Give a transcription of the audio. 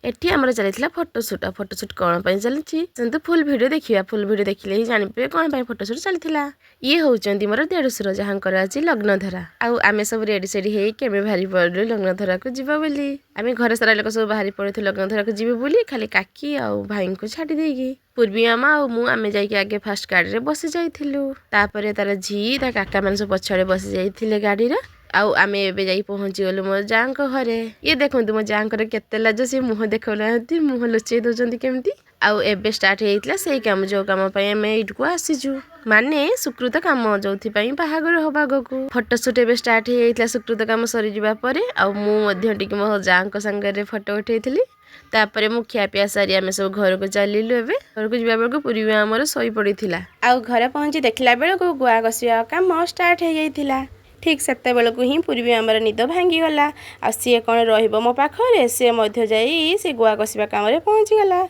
एठी आमर चली फोटोशूट कौन पर चलती फुल वीडियो देखिए फुल वीडियो देखिले ही जानिपे कौन पर फोटोशूट चलता। ये होउचंदी मोर देढ़शुर जहाँकर आज लग्नधरा आमे सब रेडी सेडी हे केमे भारी पड़ू लग्नधरा को जीवा बोली आमे घर सारा लोक सब भारी पड़े लग्नधरा को जीवे बोली खाली काकी आउ भाई को छाड़ी देगी पूर्वी मामा और मु आमे जाइके आगे फास्ट गाड़ी रे बसी जाइथिलु तापरे तार झी ता काका मन सब पछड़े बसी जाइथिले गाड़ी रे आउ आमे एबे जाई पहुंची गलु मो जांक घरे। ये देखंतु मो जांकर केते लाज से मुह देखौलांती मुह लुचेई दोजंती केमती आउ एबे स्टार्ट हेइतला सेई काम जो काम पय आमे इटको आसीजु माने सुकृत काम जोथि पय बाहागर होबा गकु फोटोशूट एबे स्टार्ट हेइतला सुकृत काम सरी जिबा परे आउ मु मध्य टिक मो जांक संगे रे फोटो उठेइथिली तापरे मु खिया पिया सारी आमे सब घर को चलिलु एबे घर को जिबा बेलको पूर्वी हमर सोई पड़ीथिला आउ घरे पहुंची देखला बेलको गुआ गसिया काम स्टार्ट हे जाइथिला। ठीक सेते बेलको ही पूर्वी हमर निद भांगी गला आ सी कौन रहिबो मो पाखरे से मध्य जाई से गुआ कसिबा काम रे पहुंची गला।